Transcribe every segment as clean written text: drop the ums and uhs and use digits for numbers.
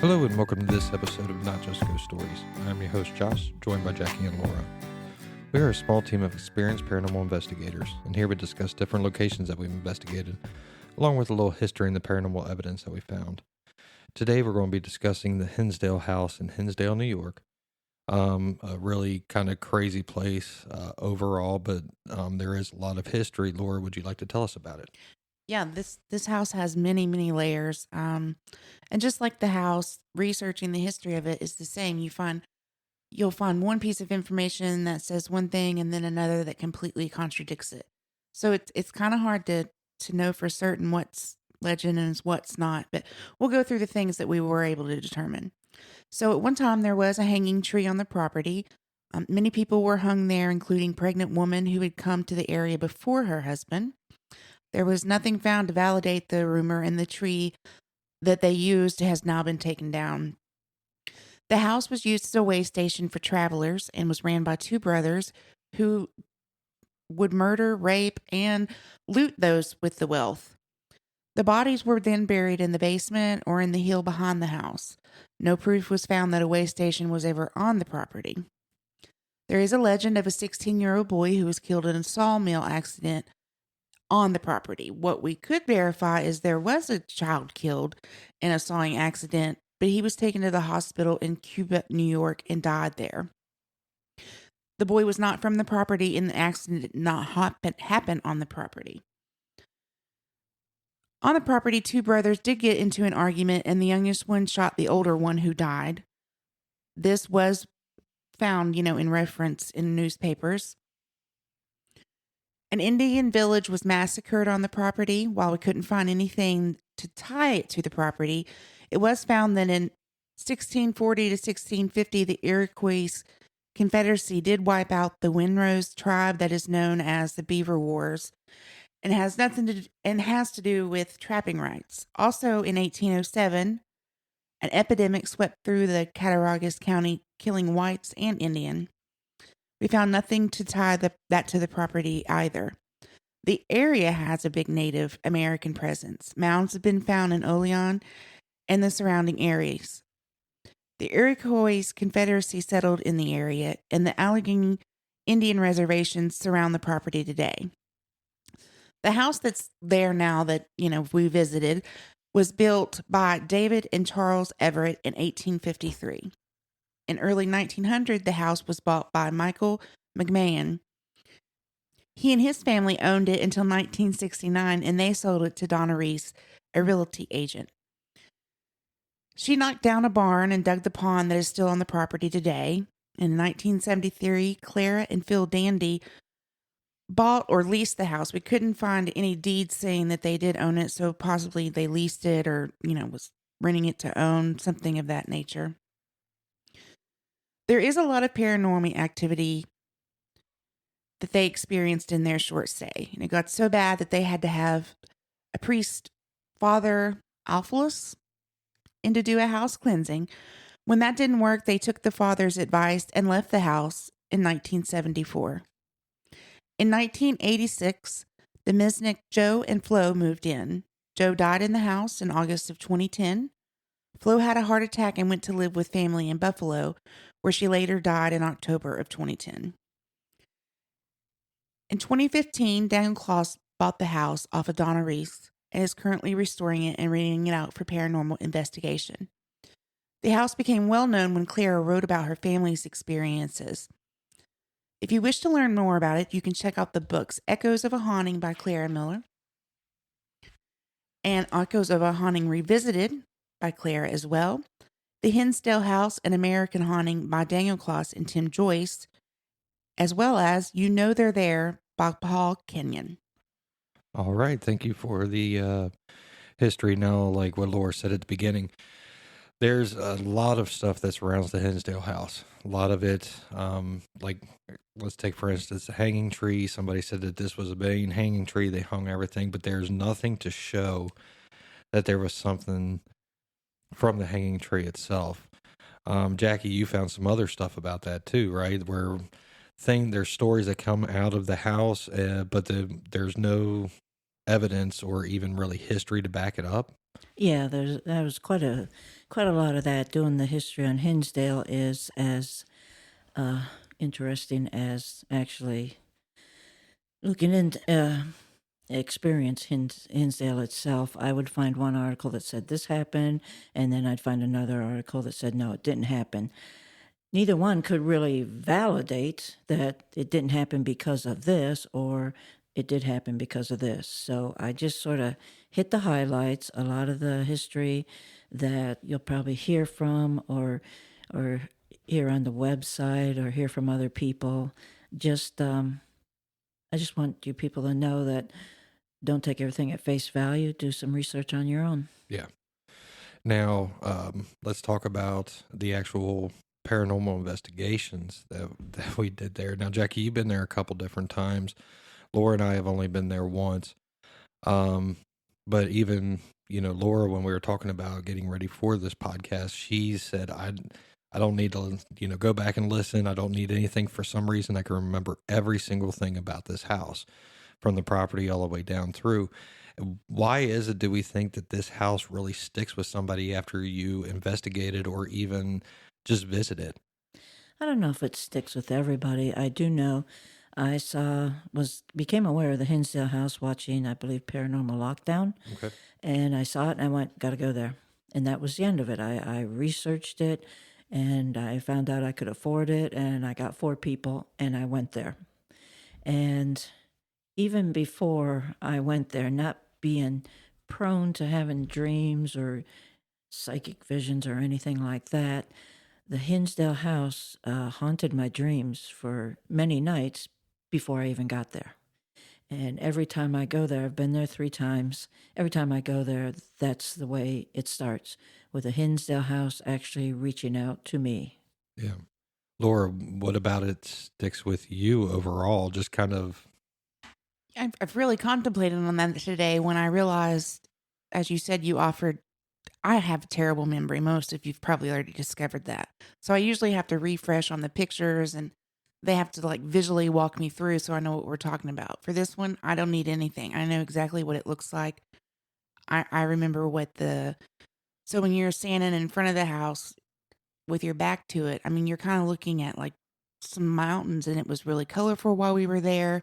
Hello and welcome to this episode of Not Just Ghost Stories. I'm your host Josh, joined by Jackie and Laura. We are a small team of experienced paranormal investigators, and here we discuss different locations that we've investigated, along with a little history and the paranormal evidence that we found. Today we're going to be discussing the Hinsdale House in Hinsdale, New York. A really kind of crazy place overall, but there is a lot of history. Laura, would you like to tell us about it? Yeah, this house has many layers. And just like the house, researching the history of it is the same. You'll find one piece of information that says one thing and then another that completely contradicts it. So it's kind of hard to know for certain what's legend and what's not, but we'll go through the things that we were able to determine. So at one time there was a hanging tree on the property. Many people were hung there, including pregnant woman who had come to the area before her husband. There was nothing found to validate the rumor, and the tree that they used has now been taken down. The house was used as a way station for travelers and was ran by two brothers who would murder, rape, and loot those with the wealth. The bodies were then buried in the basement or in the hill behind the house. No proof was found that a way station was ever on the property. There is a legend of a 16-year-old boy who was killed in a sawmill accident on the property. What we could verify is there was a child killed in a sawing accident, but he was taken to the hospital in Cuba, New York, and died there. The boy was not from the property, and the accident did not happen on the property. On the property, two brothers did get into an argument, and the youngest one shot the older one who died. This was found, in reference in newspapers. An Indian village was massacred on the property. While we couldn't find anything to tie it to the property, it was found that in 1640 to 1650, the Iroquois Confederacy did wipe out the Winrose tribe that is known as the Beaver Wars, and has to do with trapping rights. Also, in 1807, an epidemic swept through the Cattaraugus County, killing whites and Indian. We found nothing to tie that to the property either. The area has a big Native American presence. Mounds have been found in Olean and the surrounding areas. The Iroquois Confederacy settled in the area, and the Allegheny Indian reservations surround the property today. The house that's there now that, we visited was built by David and Charles Everett in 1853. In early 1900, the house was bought by Michael McMahon. He and his family owned it until 1969, and they sold it to Donna Reese, a realty agent. She knocked down a barn and dug the pond that is still on the property today. In 1973, Clara and Phil Dandy bought or leased the house. We couldn't find any deeds saying that they did own it, so possibly they leased it or, was renting it to own, something of that nature. There is a lot of paranormal activity that they experienced in their short stay. And it got so bad that they had to have a priest, Father Alphaeus, in to do a house cleansing. When that didn't work, they took the father's advice and left the house in 1974. In 1986, the Misnick Joe and Flo moved in. Joe died in the house in August of 2010. Flo had a heart attack and went to live with family in Buffalo, where she later died in October of 2010. In 2015, Daniel Kloss bought the house off of Donna Reese and is currently restoring it and renting it out for paranormal investigation. The house became well known when Clara wrote about her family's experiences. If you wish to learn more about it, you can check out the books Echoes of a Haunting by Clara Miller and Echoes of a Haunting Revisited by Clara as well. The Hinsdale House, An American Haunting by Daniel Kloss and Tim Joyce, as well as You Know They're There by Paul Kenyon. All right, thank you for the history. Now, like what Laura said at the beginning, there's a lot of stuff that surrounds the Hinsdale house. A lot of it, like let's take for instance the hanging tree. Somebody said that this was a main hanging tree. They hung everything, but there's nothing to show that there was something from the hanging tree itself. Jackie, you found some other stuff about that too, right? Where there's stories that come out of the house, but there's no evidence or even really history to back it up. Yeah, that was quite quite a lot of that. Doing the history on Hinsdale is as uh, interesting as actually looking into experience Hinsdale itself. I would find one article that said this happened, and then I'd find another article that said no, it didn't happen. Neither one could really validate that it didn't happen because of this or it did happen because of this. So I just sort of hit the highlights, a lot of the history that you'll probably hear from or hear on the website or hear from other people. Just I just want you people to know that don't take everything at face value. Do some research on your own. Yeah. Now, let's talk about the actual paranormal investigations that we did there. Now, Jackie, you've been there a couple different times. Laura and I have only been there once. But even, Laura, when we were talking about getting ready for this podcast, she said, I don't need to, go back and listen. I don't need anything. For some reason, I can remember every single thing about this house from the property all the way down through. Why is it, do we think that this house really sticks with somebody after you investigate it or even just visit it? I don't know if it sticks with everybody. I do know I became aware of the Hinsdale house watching, I believe, Paranormal Lockdown. Okay. And I saw it and I went, got to go there. And that was the end of it. I researched it and I found out I could afford it and I got 4 people and I went there. And even before I went there, not being prone to having dreams or psychic visions or anything like that, the Hinsdale house haunted my dreams for many nights before I even got there. And every time I go there, I've been there 3 times. Every time I go there, that's the way it starts, with the Hinsdale house actually reaching out to me. Yeah. Laura, what about it sticks with you overall? Just kind of. I've really contemplated on that today when I realized, as you said, you offered. I have a terrible memory. Most of you've probably already discovered that. So I usually have to refresh on the pictures and they have to like visually walk me through so I know what we're talking about. For this one, I don't need anything. I know exactly what it looks like. I remember so when you're standing in front of the house with your back to it, I mean, you're kind of looking at like some mountains and it was really colorful while we were there.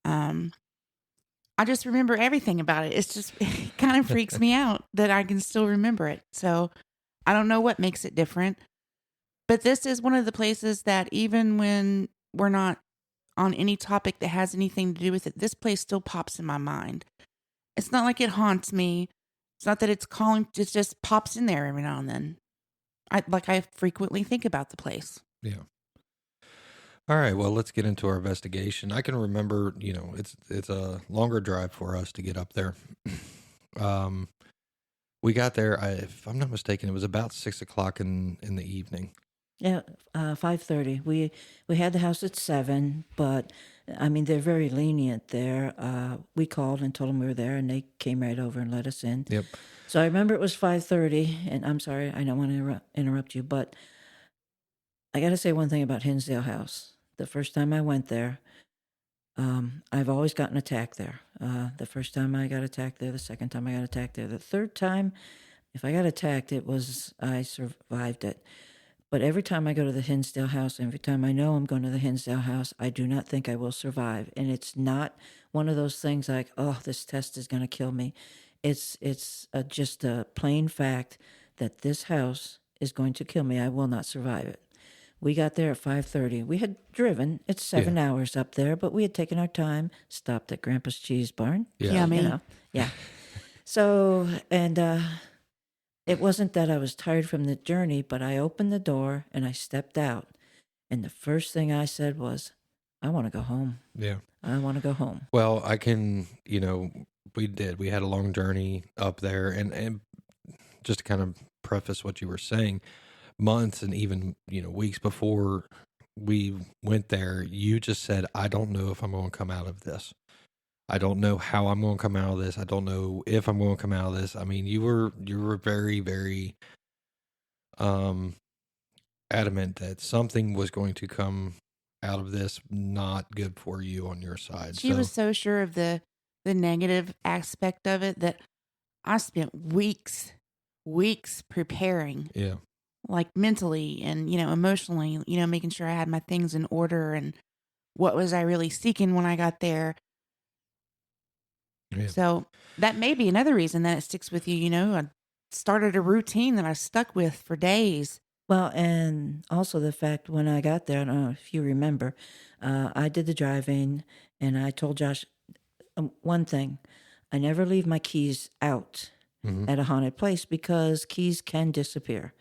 I just remember everything about it. It's just, it kind of freaks me out that I can still remember it. So I don't know what makes it different. But this is one of the places that even when we're not on any topic that has anything to do with it, this place still pops in my mind. It's not like it haunts me. It's not that it's calling, it just pops in there every now and then. I frequently think about the place. Yeah. All right, well, let's get into our investigation. I can remember, it's a longer drive for us to get up there. We got there, if I'm not mistaken, it was about 6:00 in the evening. Yeah, 5:30. We had the house at 7, but I mean they're very lenient there. We called and told them we were there, and they came right over and let us in. Yep. So I remember it was 5:30, and I'm sorry, I don't want to interrupt you, but I got to say one thing about Hinsdale House. The first time I went there, I've always gotten attacked there. The first time I got attacked there, the second time I got attacked there, the third time, if I got attacked, I survived it. But every time I go to the Hinsdale house, every time I know I'm going to the Hinsdale house, I do not think I will survive. And it's not one of those things like, oh, this test is going to kill me. It's just a plain fact that this house is going to kill me. I will not survive it. We got there at 5:30. We had driven. It's 7 hours up there, but we had taken our time, stopped at Grandpa's Cheese Barn. Yeah. Yummy. Yeah. So, and it wasn't that I was tired from the journey, but I opened the door and I stepped out. And the first thing I said was, I want to go home. Yeah. I want to go home. Well, I can, we did. We had a long journey up there. And just to kind of preface what you were saying, months and even, weeks before we went there, you just said, I don't know if I'm going to come out of this. I don't know how I'm going to come out of this. I don't know if I'm going to come out of this. I mean, you were very, very adamant that something was going to come out of this not good for you on your side. She was so sure of the negative aspect of it that I spent weeks weeks preparing, Yeah. like mentally and, emotionally, making sure I had my things in order and what was I really seeking when I got there. Yeah. So that may be another reason that it sticks with you. I started a routine that I stuck with for days. Well, and also the fact when I got there, I don't know if you remember, I did the driving and I told Josh one thing: I never leave my keys out Mhm. at a haunted place because keys can disappear.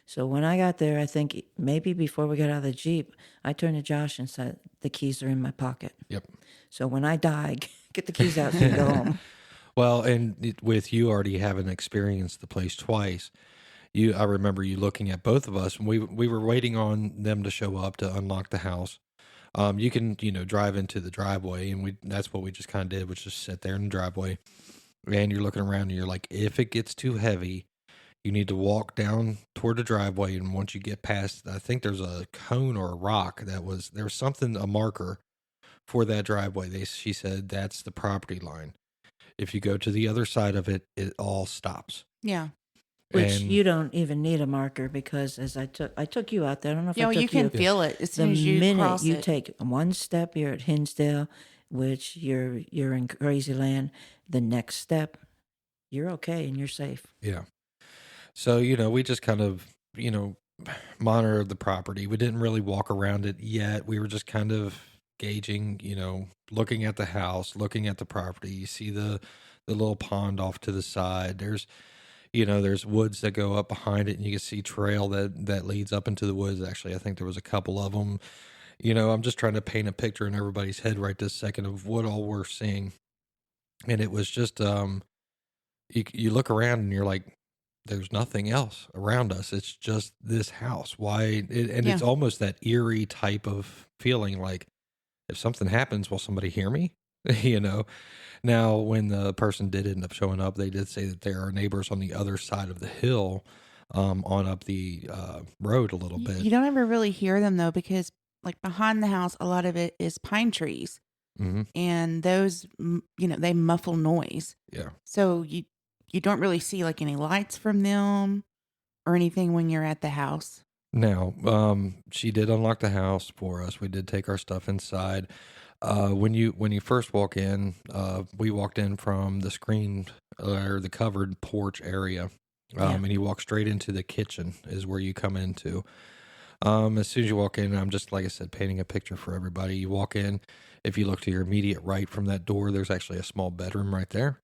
So when I got there, I think maybe before we got out of the Jeep, I turned to Josh and said, "The keys are in my pocket." Yep. So when I die, get the keys out so you can go home. Well, and with you already having experienced the place twice, I remember you looking at both of us, and we were waiting on them to show up to unlock the house. You can drive into the driveway, and that's what we just kind of did, was just sit there in the driveway, and you're looking around, and you're like, if it gets too heavy, you need to walk down toward the driveway, and once you get past, I think there's a cone or a rock there was something, a marker for that driveway. She said that's the property line. If you go to the other side of it, it all stops. Yeah. Which And you don't even need a marker because as I took you out there. I don't know if I took you can you. feel it as The soon as you minute cross you it. take one step, you're at Hinsdale, which you're in crazy land. The next step, you're okay and you're safe. Yeah. So, we just kind of, monitored the property. We didn't really walk around it yet. We were just kind of gauging, looking at the house, looking at the property. You see the little pond off to the side. There's woods that go up behind it, and you can see trail that leads up into the woods. Actually, I think there was a couple of them. I'm just trying to paint a picture in everybody's head right this second of what all we're seeing. And it was just, you look around and you're like, there's nothing else around us. It's just this house. Why? It's almost that eerie type of feeling, like if something happens, will somebody hear me? Now, when the person did end up showing up, they did say that there are neighbors on the other side of the hill, on up the road a little bit. You don't ever really hear them though, because like behind the house, a lot of it is pine trees, and those, they muffle noise. Yeah. So you don't really see like any lights from them or anything when you're at the house. Now, she did unlock the house for us. We did take our stuff inside. When you first walk in, we walked in from the screened or the covered porch area, and you walk straight into the kitchen is where you come into. As soon as you walk in, I'm just, like I said, painting a picture for everybody. You walk in, if you look to your immediate right from that door, there's actually a small bedroom right there.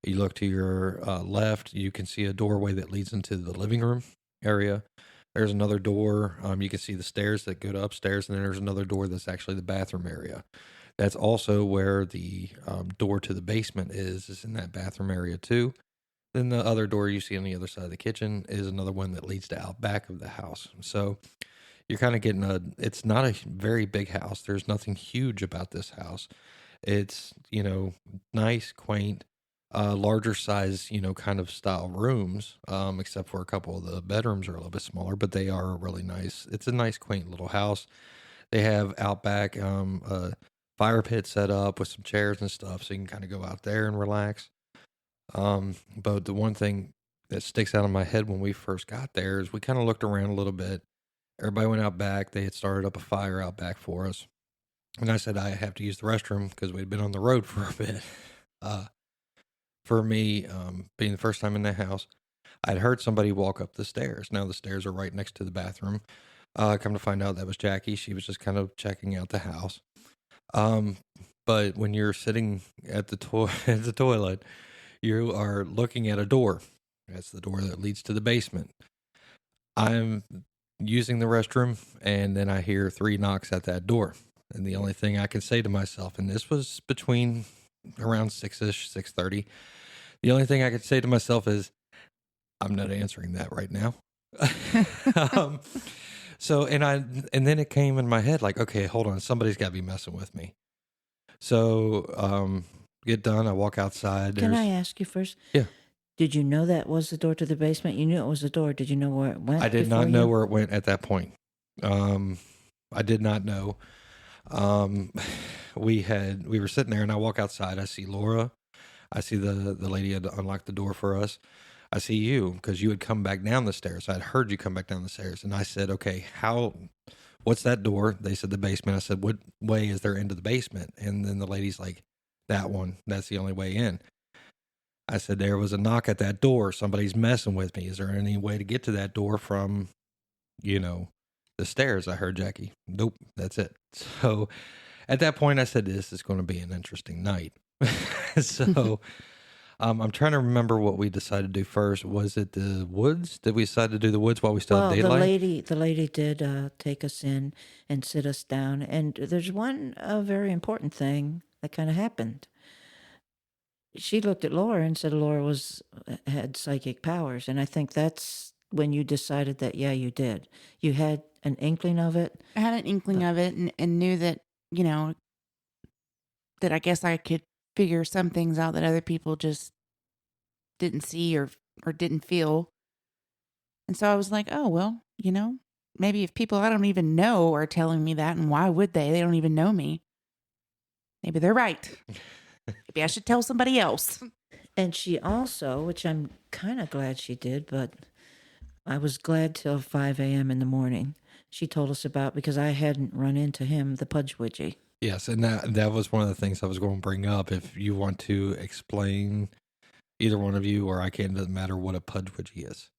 You look to your left, you can see a doorway that leads into the living room area. There's another door. You can see the stairs that go to upstairs, and then there's another door that's actually the bathroom area. That's also where the door to the basement is in that bathroom area too. Then the other door you see on the other side of the kitchen is another one that leads to out back of the house. So you're kind of getting it's not a very big house. There's nothing huge about this house. It's, nice, quaint, larger size, kind of style rooms, except for a couple of the bedrooms are a little bit smaller, but they are really nice. It's a nice, quaint little house. They have out back a fire pit set up with some chairs and stuff, so you can kind of go out there and relax. But the one thing that sticks out in my head when we first got there is we kind of looked around a little bit. Everybody went out back. They had started up a fire out back for us. And I said, I have to use the restroom because we'd been on the road for a bit. For me, being the first time in the house, I'd heard somebody walk up the stairs. Now the stairs are right next to the bathroom. Come to find out that was Jackie. She was just kind of checking out the house. But when you're sitting at the toilet, you are looking at a door. That's the door that leads to the basement. I'm using the restroom, and then I hear 3 knocks at that door. And the only thing I can say to myself, and this was between around 6-ish, 6:30, the only thing I could say to myself is, I'm not answering that right now. So, and then it came in my head like, okay, hold on, somebody's got to be messing with me. So, get done. I walk outside. Can I ask you first? Yeah. Did you know that was the door to the basement? You knew it was the door. Did you know where it went? I did not know where it went at that point. I did not know. We were sitting there, and I walk outside. I see Laura. I see the lady had unlocked the door for us. I see you because you had come back down the stairs. I'd heard you come back down the stairs. And I said, okay, what's that door? They said the basement. I said, what way is there into the basement? And then the lady's like, that one, that's the only way in. I said, there was a knock at that door. Somebody's messing with me. Is there any way to get to that door from, the stairs? I heard Jackie. Nope, that's it. So at that point, I said, this is going to be an interesting night. So I'm trying to remember what we decided to do first. Was it the woods? Did we decide to do the woods while we still Well, had daylight? the lady did take us in and sit us down. And there's one very important thing that kind of happened. She looked at Laura and said Laura had psychic powers, and I think that's when you decided that you did. You had an inkling of it. I had an inkling of it and knew that, that I guess I could figure some things out that other people just didn't see or didn't feel. And so I was like, oh, well, maybe if people I don't even know are telling me that, and why would they? They don't even know me. Maybe they're right. Maybe I should tell somebody else. And she also, which I'm kind of glad she did, but I was glad till 5 a.m. in the morning. She told us about, because I hadn't run into him, the Pudgewidgey. Yes, and that was one of the things I was going to bring up. If you want to explain, either one of you, or I can, doesn't matter what a Pudgewidgey is.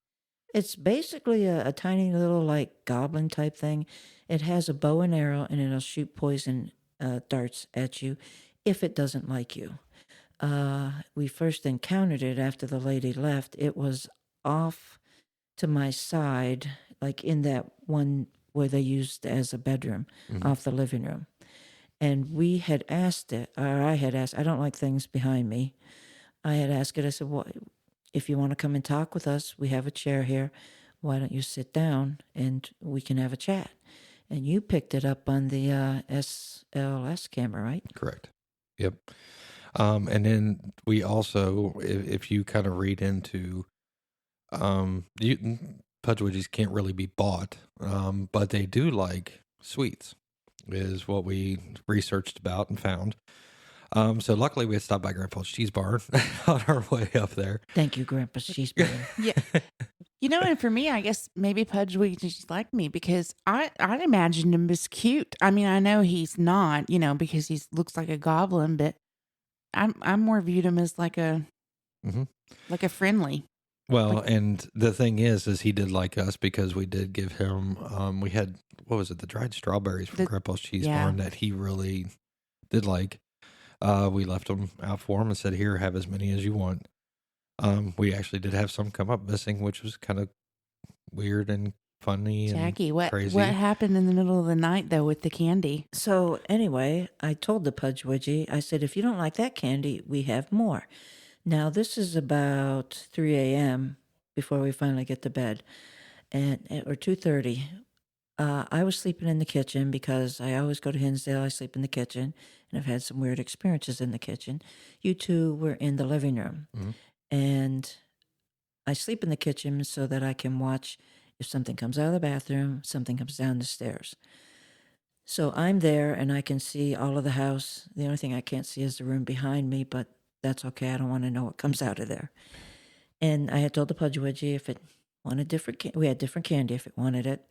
It's basically a tiny little like goblin type thing. It has a bow and arrow, and it'll shoot poison darts at you if it doesn't like you. We first encountered it after the lady left. It was off to my side, like in that one where they used as a bedroom, off the living room. And we had asked it, or I had asked, I don't like things behind me. I had asked it, I said, well, if you want to come and talk with us, we have a chair here. Why don't you sit down and we can have a chat? And you picked it up on the SLS camera, right? Correct. Yep. And then we also, if you kind of read into, Pudgewidgeys can't really be bought, but they do like sweets, is what we researched about and found. So luckily we had stopped by Grandpa's Cheese Bar on our way up there. Thank you, Grandpa's Cheese Bar. Yeah. And for me, I guess maybe Pudgewidgey liked me because I imagined him as cute. I mean, I know he's not, because he looks like a goblin, but I'm more viewed him as like a friendly. Well, and the thing is he did like us because we did give him, we had, what was it? The dried strawberries from Grandpa's Cheese Barn that he really did like. We left them out for him and said, here, have as many as you want. We actually did have some come up missing, which was kind of weird and funny. Jackie, and crazy. What happened in the middle of the night though with the candy? So anyway, I told the Pudgewidgey, I said, if you don't like that candy, we have more. Now this is about 3 a.m. before we finally get to bed, or 2:30. I was sleeping in the kitchen because I always go to Hinsdale. I sleep in the kitchen, and I've had some weird experiences in the kitchen. You two were in the living room, and I sleep in the kitchen so that I can watch if something comes out of the bathroom, something comes down the stairs. So I'm there, and I can see all of the house. The only thing I can't see is the room behind me, but that's okay. I don't want to know what comes out of there. And I had told the Pudgewidgey if it wanted we had different candy if it wanted it.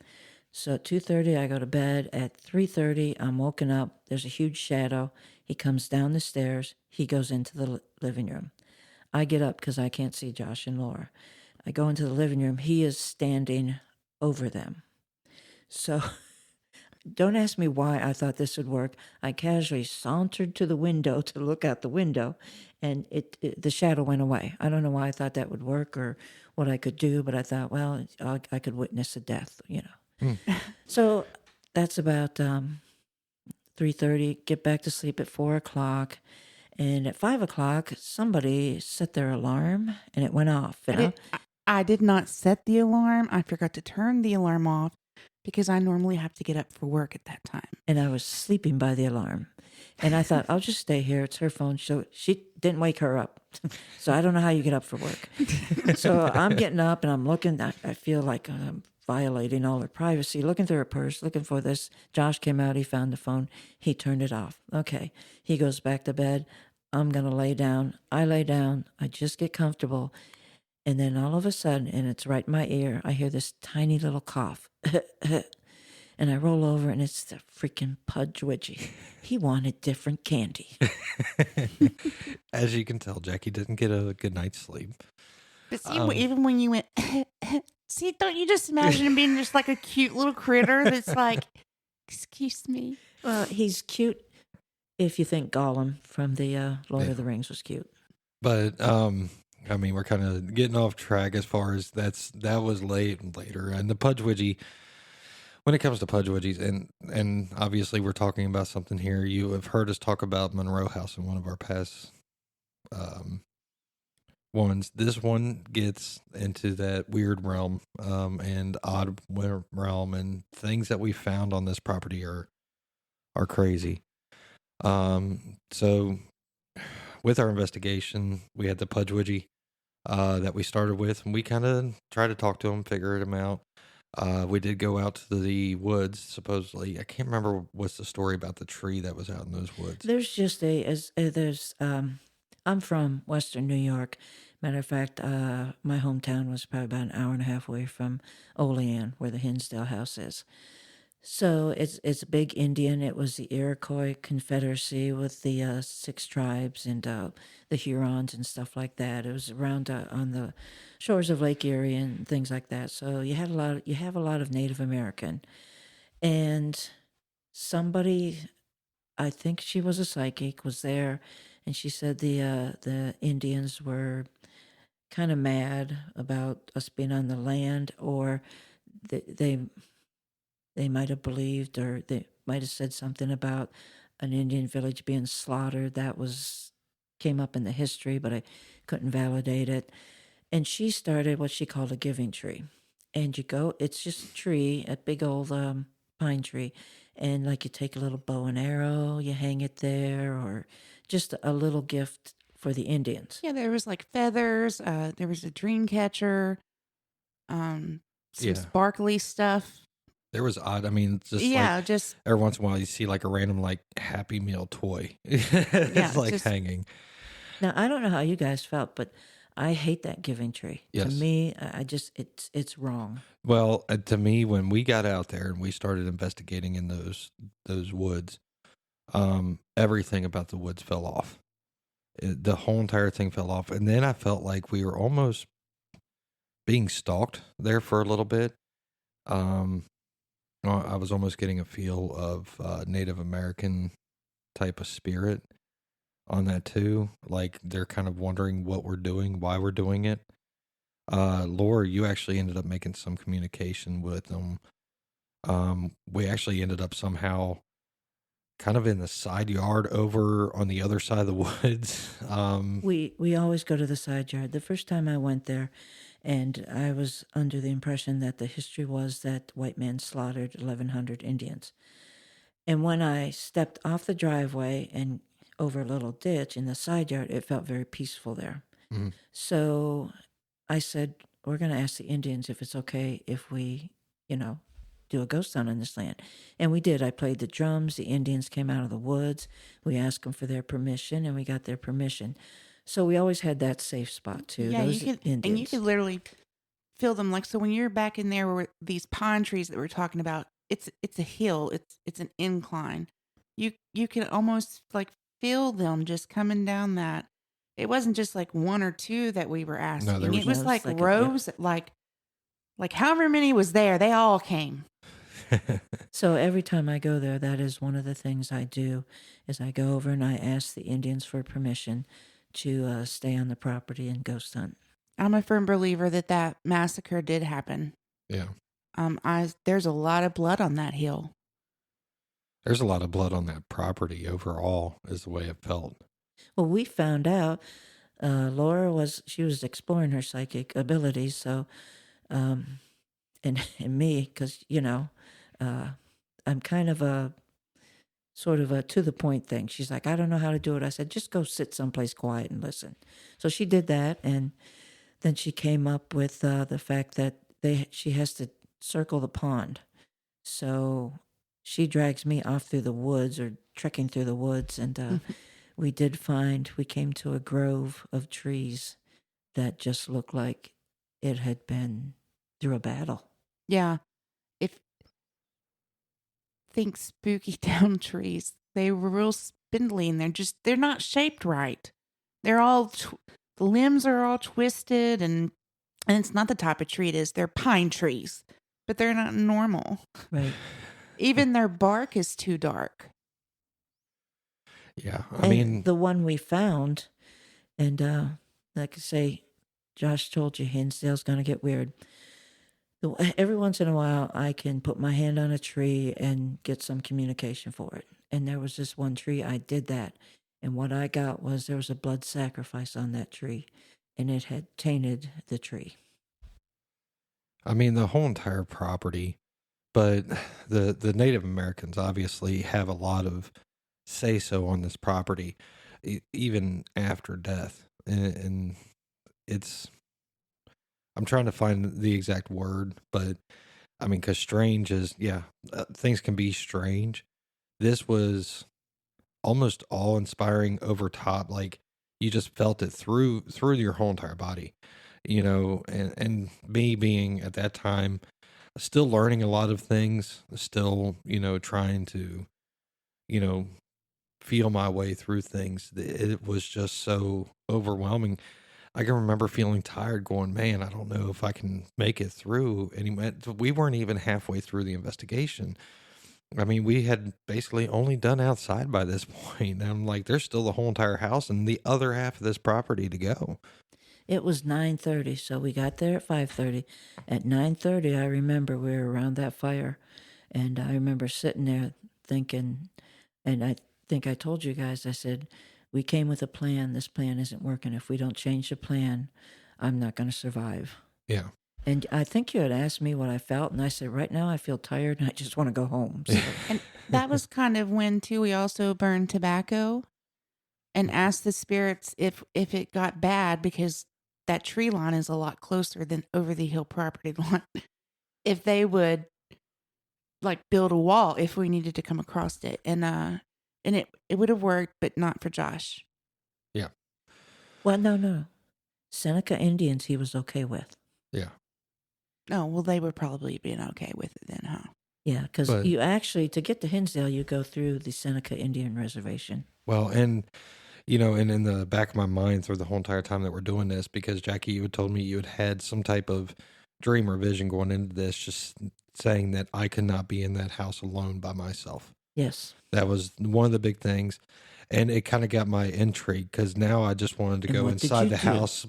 So at 2:30, I go to bed. At 3:30, I'm woken up. There's a huge shadow. He comes down the stairs. He goes into the living room. I get up because I can't see Josh and Laura. I go into the living room. He is standing over them. So don't ask me why I thought this would work. I casually sauntered to the window to look out the window, and the shadow went away. I don't know why I thought that would work or what I could do, but I thought, well, I could witness a death, So that's about 3:30. Get back to sleep at 4 o'clock. And at 5 o'clock, somebody set their alarm and it went off. I did not set the alarm. I forgot to turn the alarm off because I normally have to get up for work at that time. And I was sleeping by the alarm. And I thought, I'll just stay here. It's her phone. So she didn't wake her up. So I don't know how you get up for work. So I'm getting up and I'm looking. I feel like I'm violating all her privacy, looking through her purse, looking for this. Josh came out. He found the phone. He turned it off. Okay. He goes back to bed. I'm going to lay down. I lay down. I just get comfortable. And then all of a sudden, and it's right in my ear, I hear this tiny little cough. And I roll over, and it's the freaking Pudge Wedgie. He wanted different candy. As you can tell, Jackie didn't get a good night's sleep. But see, even when you went, see, don't you just imagine him being just like a cute little critter that's like, excuse me. Well, he's cute if you think Gollum from the Lord Yeah. of the Rings was cute. But I mean, we're kind of getting off track as far as that was later, and the Pudge Wedgie. When it comes to Pudge Wedgies, and obviously we're talking about something here. You have heard us talk about Monroe House in one of our past ones. This one gets into that weird realm and odd realm, and things that we found on this property are crazy. So with our investigation, we had the Pudge Wedgie that we started with, and we kind of tried to talk to him, figure him out. We did go out to the woods, supposedly. I can't remember what's the story about the tree that was out in those woods. There's just I'm from Western New York. Matter of fact, my hometown was probably about an hour and a half away from Olean, where the Hinsdale House is. So it's a big Indian. It was the Iroquois Confederacy with the 6 tribes and the Hurons and stuff like that. It was around on the shores of Lake Erie and things like that. So you have a lot of Native American, and somebody, I think she was a psychic, was there, and she said the Indians were kind of mad about us being on the land, or they might have believed, or they might have said something about an Indian village being slaughtered. That came up in the history, but I couldn't validate it. And she started what she called a giving tree. And it's just a tree, a big old pine tree. And like you take a little bow and arrow, you hang it there, or just a little gift for the Indians. Yeah, there was like feathers. There was a dream catcher. Some sparkly stuff. There was odd. I mean, just just every once in a while you see like a random like Happy Meal toy. It's like hanging. Now I don't know how you guys felt, but I hate that giving tree. Yes. To me, it's wrong. Well, to me, when we got out there and we started investigating in those woods, everything about the woods fell off. The whole entire thing fell off, and then I felt like we were almost being stalked there for a little bit. I was almost getting a feel of Native American type of spirit on that too. Like they're kind of wondering what we're doing, why we're doing it. Laura, you actually ended up making some communication with them. We actually ended up somehow kind of in the side yard over on the other side of the woods. We always go to the side yard. The first time I went there, and I was under the impression that the history was that white men slaughtered 1,100 Indians. And when I stepped off the driveway and over a little ditch in the side yard, it felt very peaceful there. Mm-hmm. So I said, we're going to ask the Indians if it's okay if we, do a ghost hunt on this land. And we did. I played the drums. The Indians came out of the woods. We asked them for their permission, and we got their permission. So we always had that safe spot too. Yeah, Those Indians. And you could literally feel them. Like, so when you're back in there where these pine trees that we're talking about, it's a hill. It's an incline. You can almost like feel them just coming down that. It wasn't just like one or two that we were asking. No, it was like like rows, like however many was there, they all came. So every time I go there, that is one of the things I do, is I go over and I ask the Indians for permission to stay on the property and ghost hunt. I'm a firm believer that massacre did happen. Yeah. There's a lot of blood on that hill. There's a lot of blood on that property overall, is the way it felt. Well, we found out Laura was exploring her psychic abilities, so and me, because I'm kind of a sort of a to the point thing. She's like, I don't know how to do it. I said, just go sit someplace quiet and listen. So she did that, and then she came up with the fact that she has to circle the pond. So she drags me off through the woods, or trekking through the woods, and we came to a grove of trees that just looked like it had been through a battle. Yeah. If think spooky down trees, they were real spindly and they're not shaped right. They're all the limbs are all twisted and it's not the type of tree it is. They're pine trees, but they're not normal. Right. Even their bark is too dark. Yeah. I And mean, the one we found, and like I say, Josh told you Hinsdale's going to get weird. Every once in a while, I can put my hand on a tree and get some communication for it. And there was this one tree, I did that. And what I got was there was a blood sacrifice on that tree, and it had tainted the tree. I mean, the whole entire property, but the Native Americans obviously have a lot of say so on this property, even after death. And it's, I'm trying to find the exact word, but I mean, because strange is, yeah, things can be strange. This was almost awe-inspiring, over top, like you just felt it through your whole entire body, and me being at that time still learning a lot of things, still trying to feel my way through things. It was just so overwhelming. I can remember feeling tired, going, man, I don't know if I can make it through. And we weren't even halfway through the investigation. I mean, we had basically only done outside by this point. And I'm like, there's still the whole entire house and the other half of this property to go. It was 9:30, so we got there at 5:30. At 9:30, I remember we were around that fire, and I remember sitting there thinking, and I think I told you guys, I said, we came with a plan. This plan isn't working. If we don't change the plan, I'm not going to survive. Yeah. And I think you had asked me what I felt, and I said, right now I feel tired and I just want to go home. So, And that was kind of when too we also burned tobacco and asked the spirits if it got bad, because that tree line is a lot closer than over the hill property line. If they would like build a wall if we needed to come across it. And it would have worked, but not for Josh. Yeah. well, no. Seneca Indians he was okay with. Yeah. Oh, well, they would probably been okay with it then, huh? Yeah, because But- you actually, to get to Hinsdale, you go through the Seneca Indian Reservation. Well, and and in the back of my mind through the whole entire time that we're doing this, because Jackie, you had told me you had some type of dream or vision going into this, just saying that I could not be in that house alone by myself. Yes. That was one of the big things. And it kind of got my intrigue, because now I just wanted to And go what did inside you the do? house.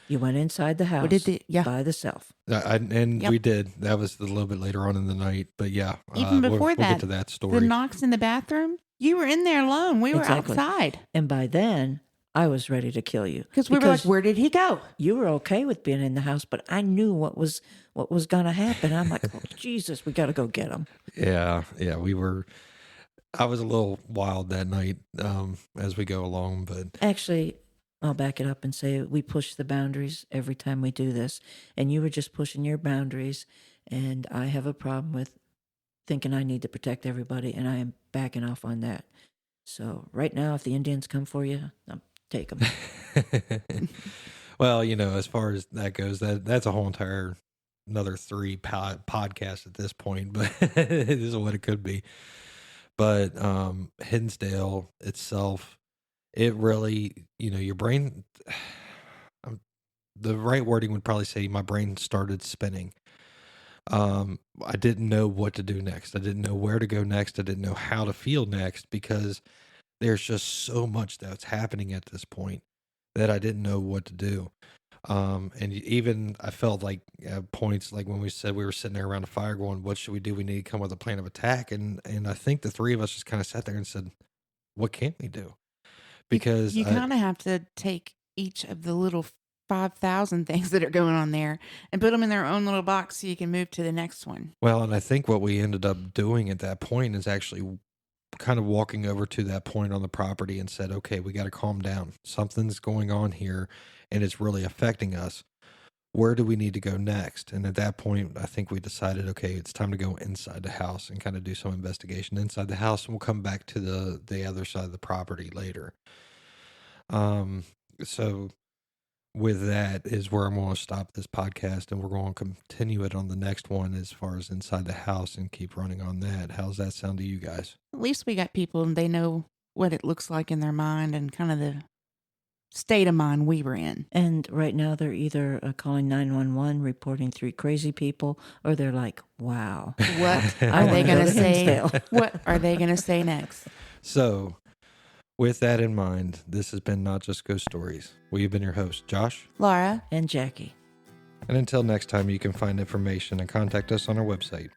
You went inside the house What did the, yeah. by the self. And Yep. we did. That was a little bit later on in the night. But yeah. Even we'll before get that, to that The story. knocks in the bathroom, you were in there alone. We were Exactly. outside And by then, I was ready to kill you. because we were like, where did he go? You were okay with being in the house, but I knew what was going to happen. I'm like, oh, Jesus, we got to go get him. Yeah. We were. I was a little wild that night as we go along, but Actually, I'll back it up and say we push the boundaries every time we do this. And you were just pushing your boundaries. And I have a problem with thinking I need to protect everybody. And I am backing off on that. So right now, if the Indians come for you, take them. well, as far as that goes, that's a whole entire another 3 podcasts at this point, but it is what it could be. But Hinsdale itself, it really, your brain, the right wording would probably say my brain started spinning. I didn't know what to do next. I didn't know where to go next. I didn't know how to feel next, because there's just so much that's happening at this point that I didn't know what to do. And even I felt like at points, like when we said we were sitting there around a fire going, what should we do? We need to come with a plan of attack. And I think the 3 of us just kind of sat there and said, what can we do? Because You kind of have to take each of the little 5,000 things that are going on there and put them in their own little box so you can move to the next one. well, and I think what we ended up doing at that point is actually kind of walking over to that point on the property and said, okay, we got to calm down. Something's going on here and it's really affecting us. Where do we need to go next? And at that point, I think we decided, okay, it's time to go inside the house and kind of do some investigation inside the house. And we'll come back to the other side of the property later. So with that is where I'm going to stop this podcast, and we're going to continue it on the next one as far as inside the house and keep running on that. How's that sound to you guys? At least we got people and they know what it looks like in their mind and kind of the state of mind we were in. And right now they're either calling 911, reporting 3 crazy people, or they're like, wow. What I are wanna they go going to to say? Hinsdale. What are they going to say next? So, with that in mind, this has been Not Just Ghost Stories. We've been your hosts, Josh. Laura? And Jackie. And until next time, you can find information and contact us on our website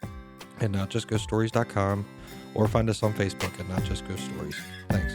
at notjustghoststories.com or find us on Facebook at Not Just Ghost Stories. Thanks.